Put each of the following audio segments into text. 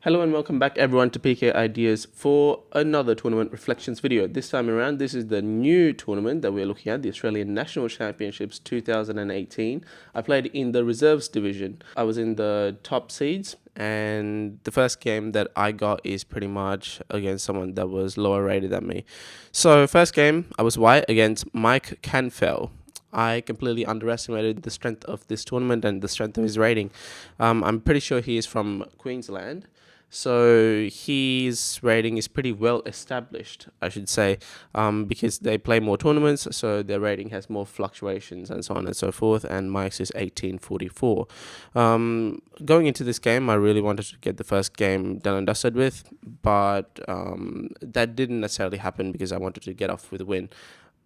Hello and welcome back everyone to PKIdeas for another tournament reflections video. This time around, this is the new tournament that we're looking at, the Australian National Championships 2018. I played in the reserves division. I was in the top seeds, and the first game that I got is pretty much against someone that was lower rated than me. So first game, I was white against Mike Canfell. I completely underestimated the strength of this tournament and the strength of his rating. I'm pretty sure he is from Queensland. So his rating is pretty well established, I should say, because they play more tournaments, so their rating has more fluctuations and so on and so forth, and Mike's is 1844. Going into this game, I really wanted to get the first game done and dusted with, but that didn't necessarily happen because I wanted to get off with a win.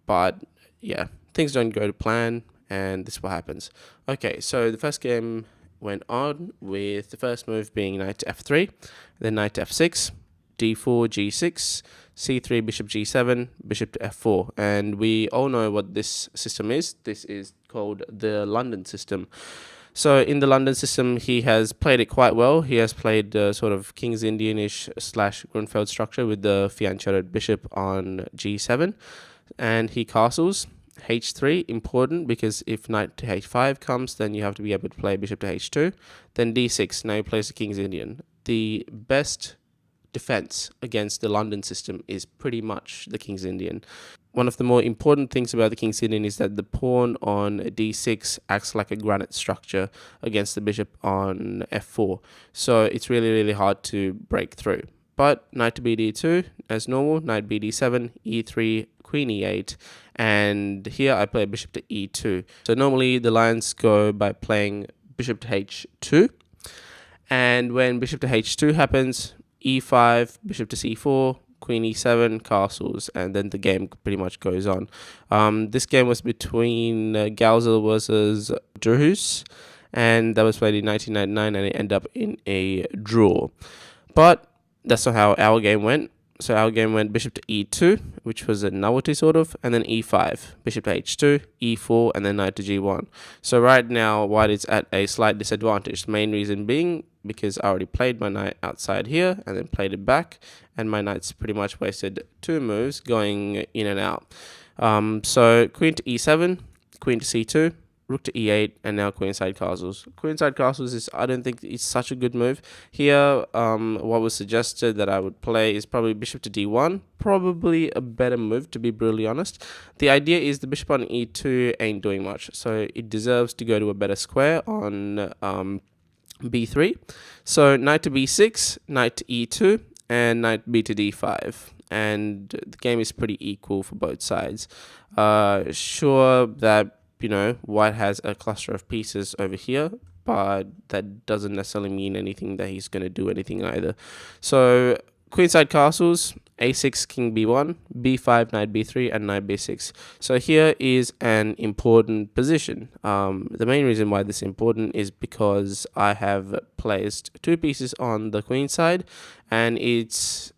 But yeah, things don't go to plan, and this is what happens. Okay, so the first game went on with the first move being knight to f3, then knight to f6, d4, g6, c3, bishop g7, bishop to f4. And we all know what this system is. This is called the London system. So in the London system, he has played it quite well. He has played sort of King's Indian-ish / Grunfeld structure with the fianchettoed bishop on g7, and he castles. h3 important because if knight to h5 comes, then you have to be able to play bishop to h2. Then d6, now he plays the King's Indian. The best defense against the London system is pretty much the King's Indian. One of the more important things about the King's Indian is that the pawn on d6 acts like a granite structure against the bishop on f4. So it's really hard to break through. But knight to bd2 as normal, knight bd7, e3, queen e8, and here I play bishop to e2. So normally the lines go by playing bishop to h2, and when bishop to h2 happens, e5, bishop to c4, queen e7, castles, and then the game pretty much goes on. This game was between Galzel versus Drhus, and that was played in 1999, and it ended up in a draw. But that's not how our game went. So our game went bishop to e2, which was a novelty sort of, and then e5, bishop to h2, e4, and then knight to g1. So right now, white is at a slight disadvantage. The main reason being because I already played my knight outside here and then played it back, and my knight's pretty much wasted 2 moves going in and out. So queen to e7, queen to c2, rook to e8, and now queenside castles. Queenside castles is, I don't think it's such a good move. Here, what was suggested that I would play is probably bishop to d1. Probably a better move, to be brutally honest. The idea is the bishop on e2 ain't doing much, so it deserves to go to a better square on b3. So knight to b6, knight to e2, and knight b to d5. And the game is pretty equal for both sides. Sure that white has a cluster of pieces over here, but that doesn't necessarily mean anything that he's going to do anything either. So queenside castles, a6, king b1, b5, knight b3, and knight b6. So here is an important position. The main reason why this is important is because I have placed 2 pieces on the queen side, and it's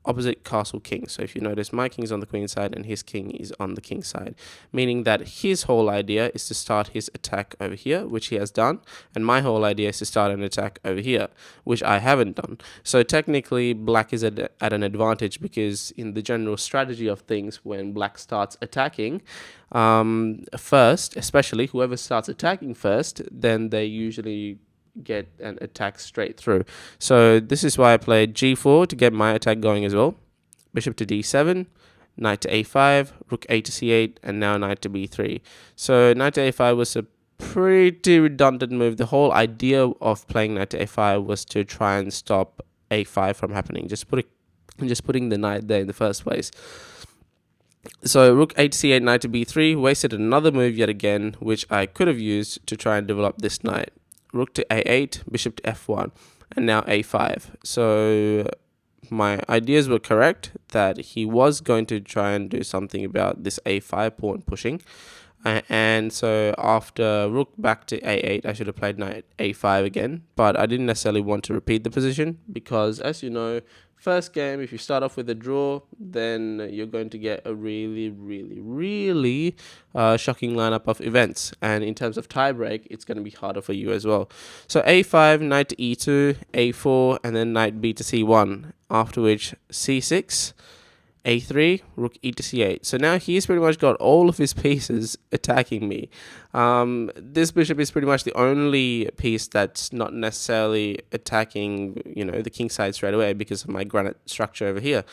opposite castle king. So if you notice, my king is on the queen side and his king is on the king side, meaning that his whole idea is to start his attack over here, which he has done, and my whole idea is to start an attack over here, which I haven't done. So technically black is at an advantage, because in the general strategy of things, when black starts attacking first, especially whoever starts attacking first, then they usually get an attack straight through. So this is why I played g4 to get my attack going as well. Bishop to d7, knight to a5, rook a to c8, and now knight to b3. So knight to a5 was a pretty redundant move. The whole idea of playing knight to a5 was to try and stop a5 from happening, just putting the knight there in the first place. So rook a to c8, knight to b3, wasted another move yet again, which I could have used to try and develop this knight. Rook to a8, bishop to f1, and now a5. So my ideas were correct, that he was going to try and do something about this a5 pawn pushing. And so after rook back to a8, I should have played knight a5 again, but I didn't necessarily want to repeat the position, because as you know, First game, if you start off with a draw, then you're going to get a really shocking lineup of events. And in terms of tiebreak, it's going to be harder for you as well. So a5, knight to e2, a4, and then knight b to c1. After which c6, a3, rook e to c8. So now he's pretty much got all of his pieces attacking me. This bishop is pretty much the only piece that's not necessarily attacking, the king side straight away because of my granite structure over here,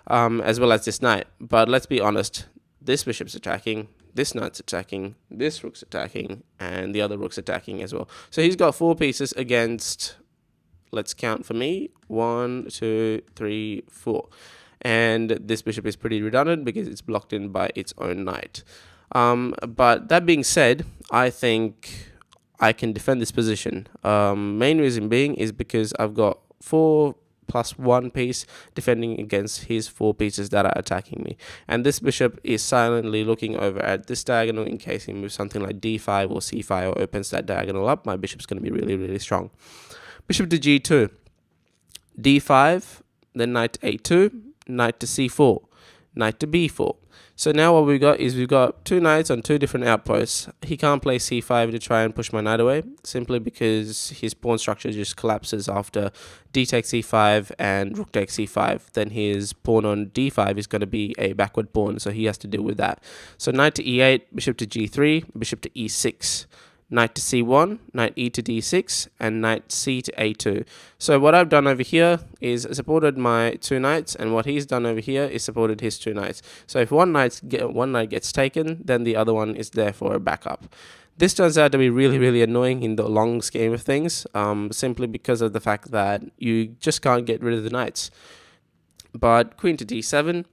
as well as this knight. But let's be honest, this bishop's attacking, this knight's attacking, this rook's attacking, and the other rook's attacking as well. So he's got 4 pieces against, let's count for me, 1, 2, 3, 4. And this bishop is pretty redundant because it's blocked in by its own knight. But that being said, I think I can defend this position. Main reason being is because I've got 4 plus 1 piece defending against his 4 pieces that are attacking me. And this bishop is silently looking over at this diagonal in case he moves something like d5 or c5 or opens that diagonal up. My bishop's going to be really strong. Bishop to g2, d5, then knight to a2, knight to c4, knight to b4. So now what we've got 2 knights on 2 different outposts. He can't play c5 to try and push my knight away, simply because his pawn structure just collapses after d takes c5 and rook takes c5. Then his pawn on d5 is going to be a backward pawn, so he has to deal with that. So knight to e8, bishop to g3, bishop to e6. Knight to c1, knight e to d6, and knight c to a2. So what I've done over here is supported my 2 knights, and what he's done over here is supported his 2 knights. So if one knight gets taken, then the other one is there for a backup. This turns out to be really annoying in the long scheme of things, simply because of the fact that you just can't get rid of the knights. But queen to d7,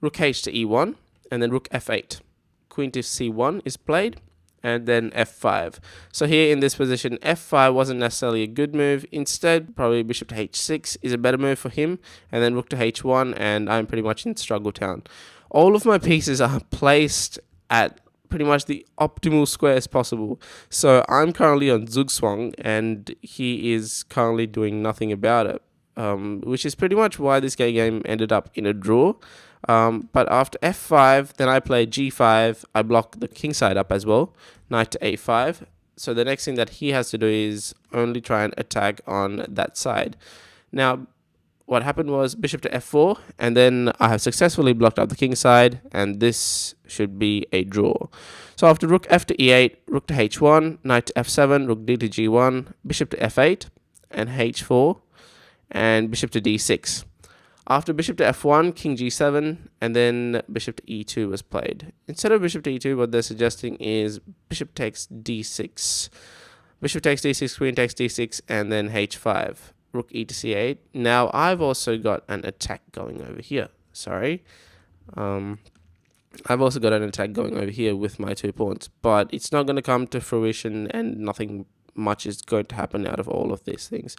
rook h to e1, and then rook f8. Queen to c1 is played, and then f5. So here in this position, f5 wasn't necessarily a good move. Instead, probably bishop to h6 is a better move for him, and then rook to h1, and I'm pretty much in struggle town. All of my pieces are placed at pretty much the optimal squares possible. So I'm currently on Zugzwang, and he is currently doing nothing about it, which is pretty much why this game ended up in a draw. But after f5, then I play g5. I block the king side up as well. Knight to a5. So the next thing that he has to do is only try and attack on that side. Now, what happened was bishop to f4, and then I have successfully blocked up the king side, and this should be a draw. So after rook f to e8, rook to h1, knight to f7, rook d to g1, bishop to f8, and h4, and bishop to d6. After bishop to f1, king g7, and then bishop to e2 was played. Instead of bishop to e2, what they're suggesting is bishop takes d6. Bishop takes d6, queen takes d6, and then h5. Rook e to c8. Now, I've also got an attack going over here. Sorry. I've also got an attack going over here with my 2 pawns, but it's not going to come to fruition, and nothing much is going to happen out of all of these things.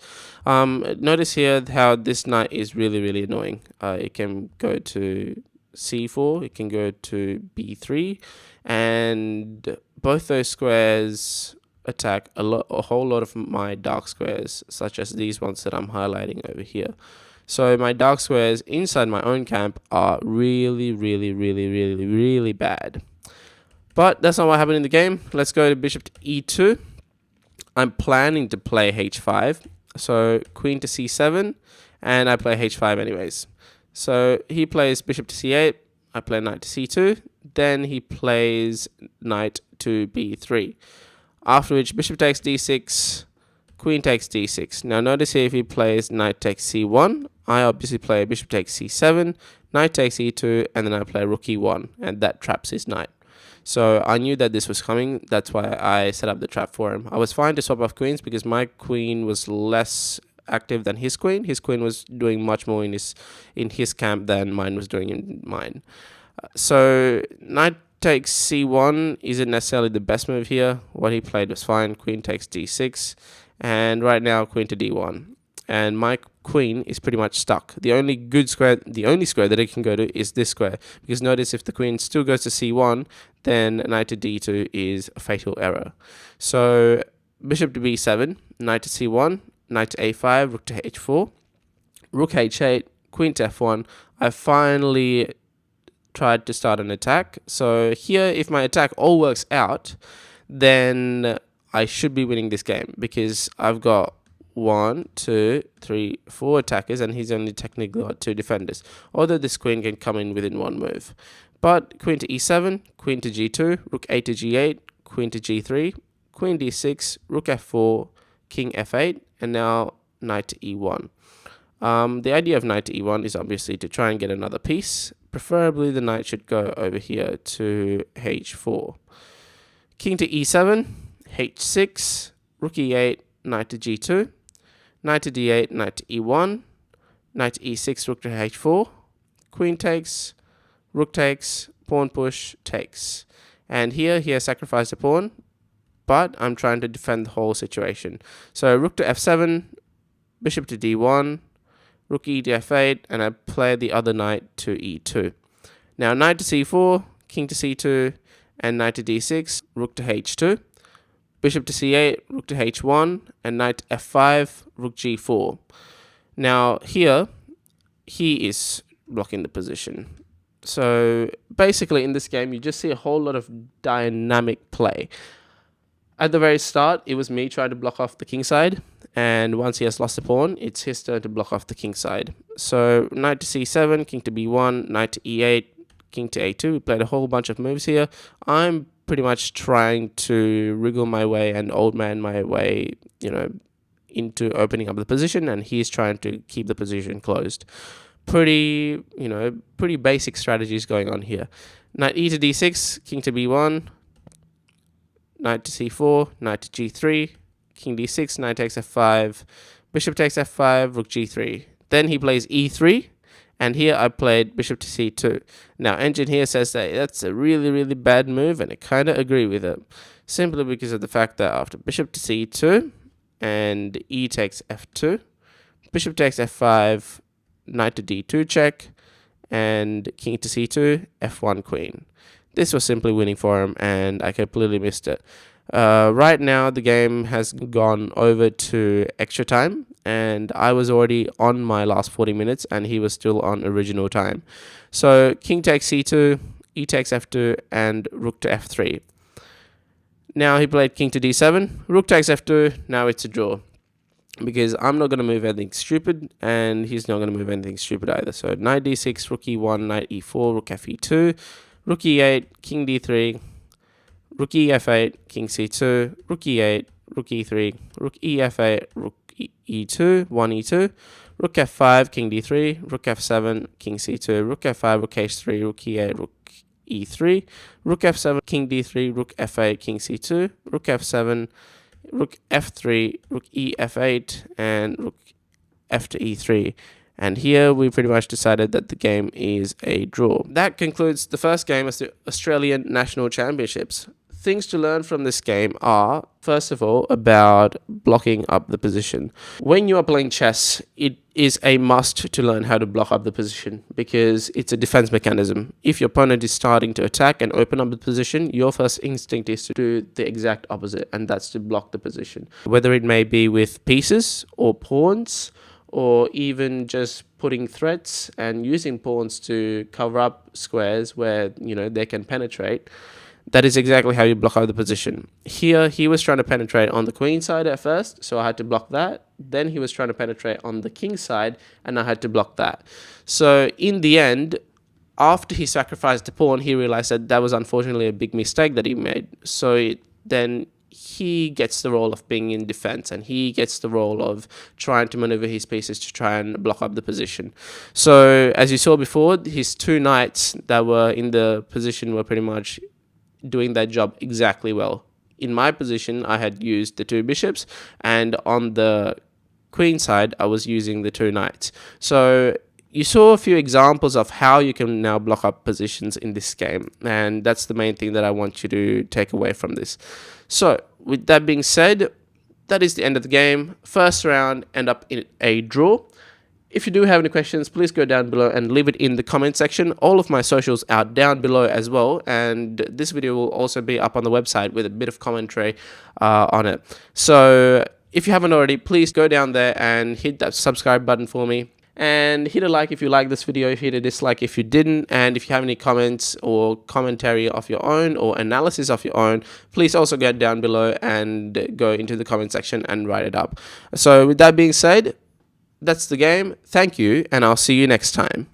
Notice here how this knight is really annoying. It can go to c4, it can go to b3, and both those squares attack a whole lot of my dark squares, such as these ones that I'm highlighting over here. So my dark squares inside my own camp are really bad. But that's not what happened in the game. Let's go to bishop to e2. I'm planning to play h5, so queen to c7, and I play h5 anyways. So he plays bishop to c8, I play knight to c2, then he plays knight to b3. After which bishop takes d6, queen takes d6. Now notice here if he plays knight takes c1, I obviously play bishop takes c7, knight takes e2, and then I play rook e1, and that traps his knight. So I knew that this was coming. That's why I set up the trap for him. I was fine to swap off queens because my queen was less active than his queen. His queen was doing much more in his camp than mine was doing in mine. So knight takes c1 isn't necessarily the best move here. What he played was fine. Queen takes d6, and right now queen to d1. And my queen is pretty much stuck. The only square that it can go to is this square. Because notice if the queen still goes to c1, then knight to d2 is a fatal error. So bishop to b7, knight to c1, knight to a5, rook to h4, rook h8, queen to f1, I finally tried to start an attack. So here, if my attack all works out, then I should be winning this game, because I've got 1, 2, 3, 4 attackers, and he's only technically got 2 defenders, although this queen can come in within 1 move. But queen to e7, queen to g2, rook a to g8, queen to g3, queen d6, rook f4, king f8, and now knight to e1. The idea of knight to e1 is obviously to try and get another piece. Preferably the knight should go over here to h4. King to e7, h6, rook e8, knight to g2, knight to d8, knight to e1, knight to e6, rook to h4, queen takes, rook takes, pawn push, takes. And here he has sacrificed a pawn, but I'm trying to defend the whole situation. So rook to f7, bishop to d1, rook e to f8, and I play the other knight to e2. Now knight to c4, king to c2, and knight to d6, rook to h2, bishop to c8, rook to h1, and knight to f5, rook g4. Now here, he is blocking the position. So basically in this game, you just see a whole lot of dynamic play. At the very start, it was me trying to block off the king side, and once he has lost the pawn, it's his turn to block off the king side. So knight to c7, king to b1, knight to e8, king to a2. We played a whole bunch of moves here. I'm pretty much trying to wriggle my way and old man my way, into opening up the position, and he's trying to keep the position closed. Pretty basic strategies going on here. Knight e to d6, king to b1, knight to c4, knight to g3, king d6, knight takes f5, bishop takes f5, rook g3. Then he plays e3, and here I played bishop to c2. Now Engine here says that that's a really, really bad move, and I kind of agree with it, simply because of the fact that after bishop to c2, and e takes f2, bishop takes f5, knight to d2 check, and king to c2, f1 queen. This was simply winning for him, and I completely missed it. Right now, the game has gone over to extra time, and I was already on my last 40 minutes, and he was still on original time. So king takes c2, e takes f2, and rook to f3. Now he played king to d7, rook takes f2, now it's a draw, because I'm not going to move anything stupid, and he's not going to move anything stupid either. So knight d6, rook e1, knight e4, rook fe2, rook e8, king d3, rook e f8, king c2, rook e8, rook e3, rook e f8, rook e2, 1 e2, rook f5, king d3, rook f7, king c2, rook f5, rook h3, rook e8, rook e3, rook f7, king d3, rook f8, king c2, rook f7, rook f3, rook e f8, and rook f to e3. And here we pretty much decided that the game is a draw. That concludes the first game of the Australian National Championships. Things to learn from this game are, first of all, about blocking up the position. When you are playing chess, it is a must to learn how to block up the position, because it's a defense mechanism. If your opponent is starting to attack and open up the position, your first instinct is to do the exact opposite, and that's to block the position. Whether it may be with pieces or pawns, or even just putting threats and using pawns to cover up squares where, they can penetrate. That is exactly how you block out the position. Here, he was trying to penetrate on the queen side at first, so I had to block that. Then he was trying to penetrate on the king side, and I had to block that. So in the end, after he sacrificed the pawn, he realized that that was unfortunately a big mistake that he made. So then he gets the role of being in defense, and he gets the role of trying to maneuver his pieces to try and block up the position. So as you saw before, his 2 knights that were in the position were pretty much doing that job exactly well. In my position, I had used the 2 bishops, and on the queen side, I was using the 2 knights. So you saw a few examples of how you can now block up positions in this game, and that's the main thing that I want you to take away from this. So with that being said, that is the end of the game. First round end up in a draw. If you do have any questions, please go down below and leave it in the comment section. All of my socials are down below as well, and this video will also be up on the website with a bit of commentary on it. So if you haven't already, please go down there and hit that subscribe button for me. and hit a like if you like this video, hit a dislike if you didn't, and if you have any comments or commentary of your own or analysis of your own, please also get down below and go into the comment section and write it up. So with that being said, that's the game. Thank you, and I'll see you next time.